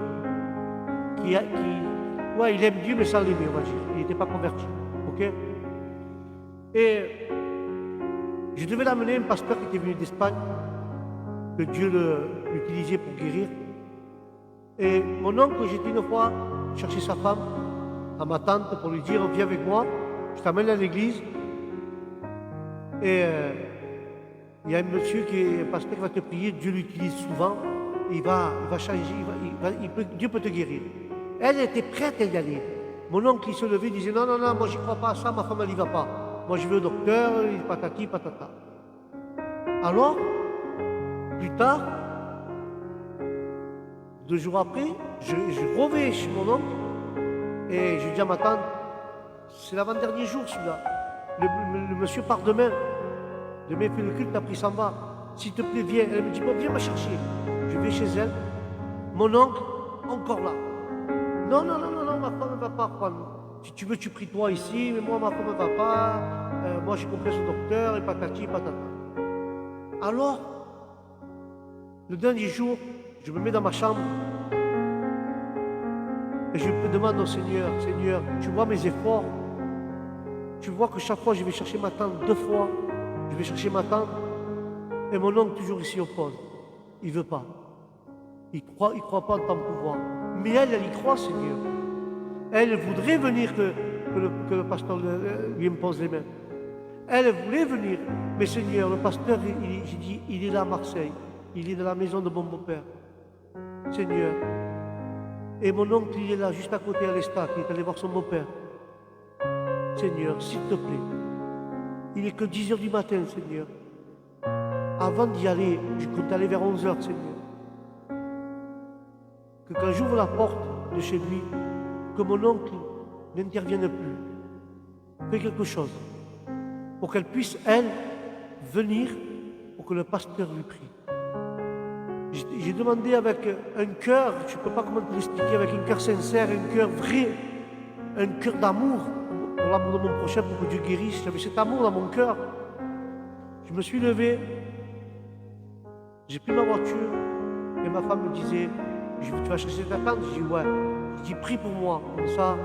ouais, il aime Dieu mais sans l'aimer, on va dire. Il n'était pas converti. Ok? Et je devais l'amener un pasteur qui était venu d'Espagne, que Dieu l'utilisait pour guérir. Et mon oncle, j'étais une fois chercher sa femme à ma tante pour lui dire viens avec moi, je t'amène à l'église. Et il y a un monsieur qui est un pasteur qui va te prier, Dieu l'utilise souvent, il va changer, Dieu peut te guérir. Elle était prête à y aller. Mon oncle il se levait, il disait non, moi j'y crois pas à ça, ma femme elle n'y va pas. Moi je vais au docteur, patati, patata. Alors, plus tard, 2 jours après, je reviens chez mon oncle et je dis à ma tante, c'est l'avant-dernier jour celui-là. Le monsieur part demain. Demain il fait le culte, après il s'en va. S'il te plaît, viens. Elle me dit, bon, viens me chercher. Je vais chez elle. Mon oncle, encore là. Non, ma femme ne va pas prendre. Si tu veux, tu pries toi ici, mais moi, ma femme ne va pas. Moi, j'ai compris ce docteur, et patati, patata. Alors, le dernier jour, je me mets dans ma chambre et je me demande au Seigneur, Seigneur, tu vois mes efforts. Tu vois que chaque fois, je vais chercher ma tante 2 fois. Je vais chercher ma tante. Et mon oncle, toujours, il s'y oppose. Il ne veut pas. Il croit pas en ton pouvoir. Mais elle y croit, Seigneur. Elle voudrait venir que le pasteur lui impose les mains. Elle voulait venir. Mais Seigneur, le pasteur, j'ai dit, il est là à Marseille. Il est dans la maison de mon beau-père. Seigneur. Et mon oncle, il est là, juste à côté à l'Estac. Il est allé voir son beau-père. Seigneur, s'il te plaît. Il n'est que 10h du matin, Seigneur. Avant d'y aller, je compte aller vers 11h, Seigneur. Que quand j'ouvre la porte de chez lui, que mon oncle n'intervienne plus. Fais quelque chose pour qu'elle puisse, elle, venir pour que le pasteur lui prie. J'ai demandé avec un cœur, je ne peux pas comment te l'expliquer, avec un cœur sincère, un cœur vrai, un cœur d'amour pour l'amour de mon prochain, pour que Dieu guérisse. J'avais cet amour dans mon cœur. Je me suis levé, j'ai pris ma voiture et ma femme me disait, tu vas chercher ta tante? Je dis ouais. Je dis prie pour moi, comme ça,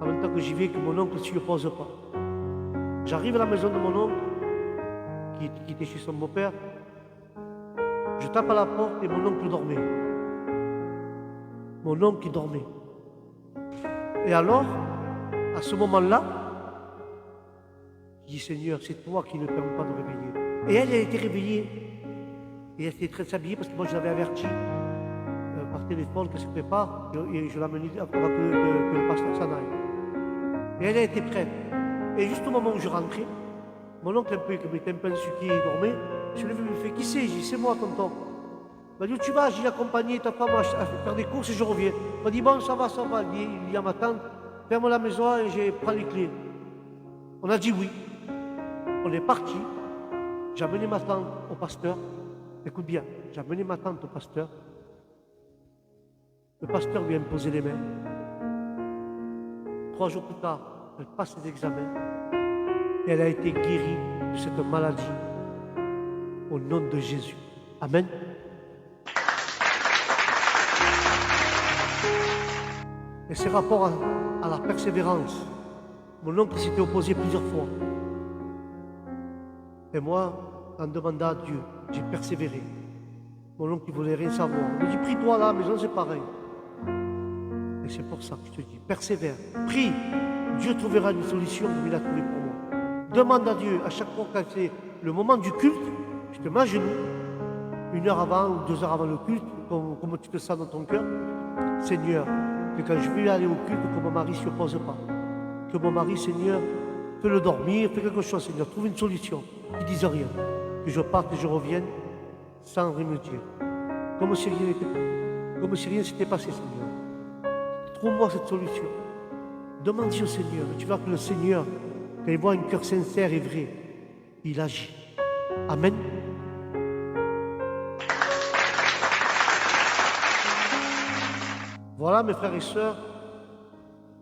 en même temps que j'y vais, que mon oncle ne s'y oppose pas. J'arrive à la maison de mon oncle, qui était chez son beau-père. Je tape à la porte et mon oncle dormait. Mon oncle qui dormait. Et alors, à ce moment-là, je dis Seigneur, c'est toi qui ne permets pas de réveiller. Et elle a été réveillée. Et elle était très habillée parce que moi je l'avais averti par téléphone que c'était pas. Et je l'ai amenée avant que le pasteur s'en aille. Et elle a été prête. Et juste au moment où je rentrais, mon oncle, qui m'était un peu insuki et dormait, je l'ai vu, il me fait, qui c'est? J'ai dit, c'est moi, tonton. Il m'a dit, où tu vas? J'ai accompagné ta femme à faire des courses et je reviens. Il m'a dit, bon, ça va, ça va. Il dit à ma tante, ferme la maison et je prends les clés. On a dit oui. On est parti. J'ai amené ma tante au pasteur. Écoute bien, j'ai amené ma tante au pasteur. Le pasteur lui a imposé les mains. 3 jours plus tard, elle passe ses examens. Et elle a été guérie de cette maladie. Au nom de Jésus. Amen. Et c'est rapport à la persévérance. Mon oncle s'était opposé plusieurs fois. Et moi, en demandant à Dieu, j'ai persévéré. Mon oncle ne voulait rien savoir. Il me dit, prie-toi à la maison, c'est pareil. Et c'est pour ça que je te dis, persévère, prie. Dieu trouvera une solution comme il a trouvé pour moi. Demande à Dieu, à chaque fois que c'est le moment du culte, je te mets à genoux, 1 heure avant ou 2 heures avant le culte, comme tu te sens dans ton cœur. Seigneur, que quand je vais aller au culte, que mon mari ne s'y oppose pas. Que mon mari, Seigneur, fais-le dormir, fais quelque chose, Seigneur, trouve une solution, qu'il ne dise rien. Que je parte et je revienne sans rien me dire. Comme si rien s'était passé, Seigneur. Trouve-moi cette solution. Demande-y au Seigneur. Tu vois que le Seigneur, quand il voit un cœur sincère et vrai, il agit. Amen. Voilà, mes frères et sœurs,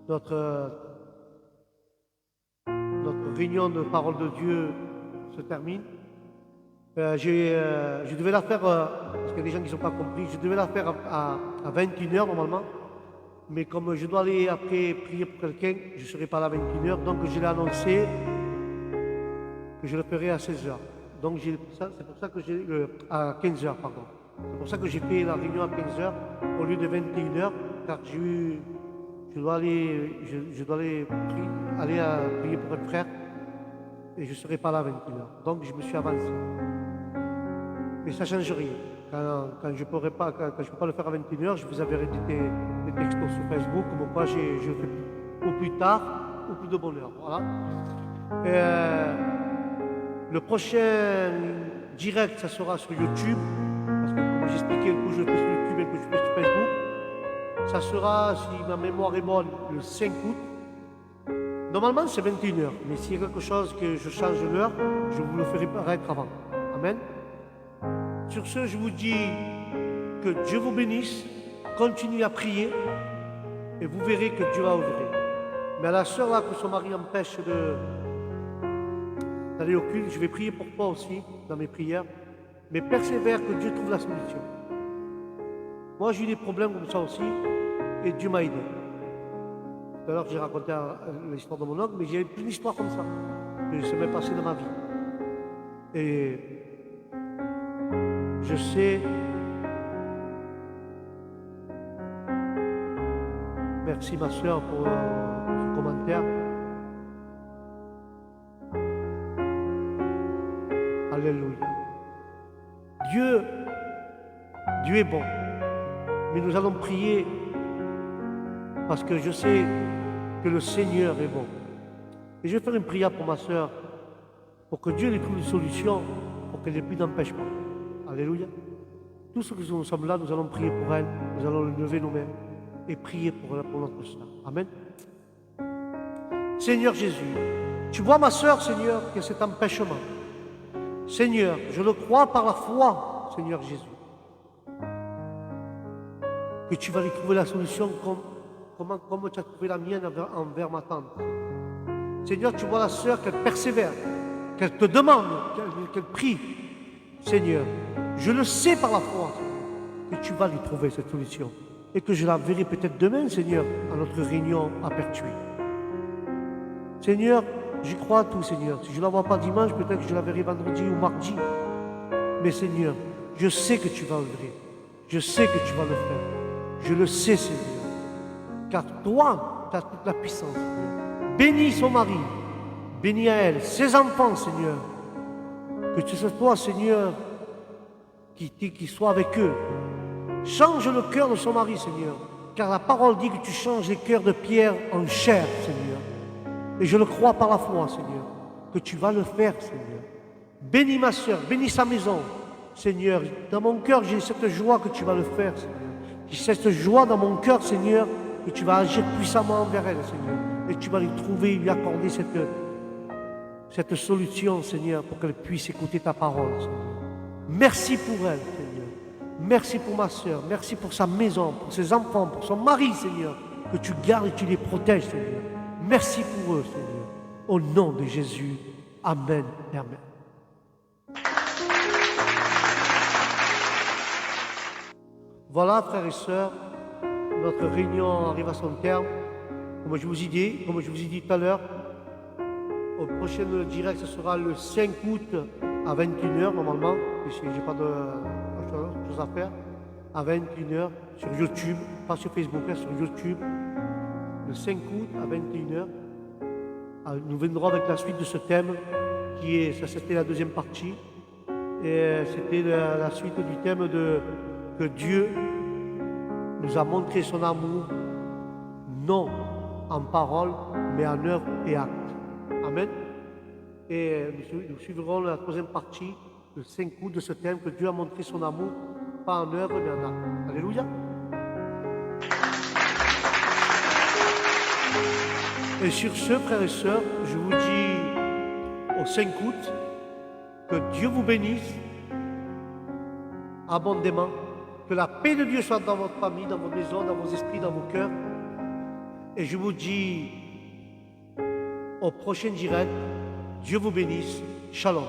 notre réunion de parole de Dieu se termine. Je devais la faire, parce qu'il y a des gens qui ne sont pas compris, je devais la faire à 21h normalement. Mais comme je dois aller après prier pour quelqu'un, je ne serai pas là à 21h, donc je l'ai annoncé que je le ferai à 16h. Donc c'est pour ça que j'ai à 15h, pardon. C'est pour ça que j'ai fait la réunion à 15h au lieu de 21h, car je dois aller prier pour un frère et je ne serai pas là à 21h. Donc je me suis avancé. Mais ça ne change rien. Quand je ne peux pas le faire à 21h, je vous enverrai des textos sur Facebook, comme quoi je fais au plus tard, au plus de bonne heure. Voilà. Le prochain direct, ça sera sur YouTube, parce que comme j'expliquais, un coup je le fais sur YouTube et un coup je le fais sur Facebook. Ça sera, si ma mémoire est bonne, le 5 août. Normalement, c'est 21h, mais s'il y a quelque chose que je change l'heure, je vous le ferai paraître avant. Amen. Sur ce, je vous dis que Dieu vous bénisse, continuez à prier et vous verrez que Dieu va ouvrir. Mais à la sœur là que son mari empêche d'aller au culte, je vais prier pour toi aussi dans mes prières, mais persévère que Dieu trouve la solution. Moi j'ai eu des problèmes comme ça aussi et Dieu m'a aidé. Tout à l'heure j'ai raconté l'histoire de mon oncle, mais j'ai une histoire comme ça que je m'est passé dans ma vie. Et je sais, merci ma soeur pour ce commentaire. Alléluia. Dieu est bon, mais nous allons prier parce que je sais que le Seigneur est bon. Et je vais faire une prière pour ma soeur, pour que Dieu lui trouve une solution, pour qu'elle n'ait plus d'empêchement. Alléluia. Tous ceux qui sommes là, nous allons prier pour elle, nous allons lever nos mains et prier pour notre soeur. Amen. Seigneur Jésus, tu vois ma soeur, Seigneur, qui a cet empêchement. Seigneur, je le crois par la foi, Seigneur Jésus, que tu vas lui trouver la solution comme tu as trouvé la mienne envers ma tante. Seigneur, tu vois la soeur qu'elle persévère, qu'elle te demande, qu'elle prie. Seigneur, je le sais par la foi que tu vas lui trouver cette solution et que je la verrai peut-être demain, Seigneur, à notre réunion à Pertuis. Seigneur, j'y crois à tout, Seigneur. Si je ne la vois pas dimanche, peut-être que je la verrai vendredi ou mardi. Mais Seigneur, je sais que tu vas œuvrer. Je sais que tu vas le faire. Je le sais, Seigneur. Car toi, tu as toute la puissance, Seigneur. Bénis son mari. Bénis à elle, ses enfants, Seigneur. Que ce soit toi, Seigneur, qui soit avec eux. Change le cœur de son mari, Seigneur. Car la parole dit que tu changes les cœurs de pierre en chair, Seigneur. Et je le crois par la foi, Seigneur, que tu vas le faire, Seigneur. Bénis ma soeur, bénis sa maison, Seigneur. Dans mon cœur, j'ai cette joie que tu vas le faire, Seigneur. J'ai cette joie dans mon cœur, Seigneur, que tu vas agir puissamment envers elle, Seigneur. Et tu vas lui trouver, lui accorder cette solution, Seigneur, pour qu'elle puisse écouter ta parole, Seigneur. Merci pour elle, Seigneur. Merci pour ma soeur. Merci pour sa maison, pour ses enfants, pour son mari, Seigneur. Que tu gardes et tu les protèges, Seigneur. Merci pour eux, Seigneur. Au nom de Jésus. Amen et Amen. Voilà, frères et sœurs, notre réunion arrive à son terme. Comme je vous ai dit tout à l'heure, au prochain direct, ce sera le 5 août à 21h normalement, puisque je n'ai pas de choses à faire. À 21h sur YouTube, pas sur Facebook, mais sur YouTube. Le 5 août à 21h. Nous viendrons avec la suite de ce thème, ça c'était la deuxième partie. Et c'était la suite du thème que Dieu nous a montré son amour, non en parole, mais en œuvre et acte. Amen. Et nous suivrons la troisième partie, le 5 août de ce thème, que Dieu a montré son amour, pas en œuvre, mais en acte. Alléluia. Et sur ce, frères et sœurs, je vous dis au 5 août, que Dieu vous bénisse abondamment, que la paix de Dieu soit dans votre famille, dans vos maisons, dans vos esprits, dans vos cœurs. Et je vous dis au prochain direct, Dieu vous bénisse. Shalom.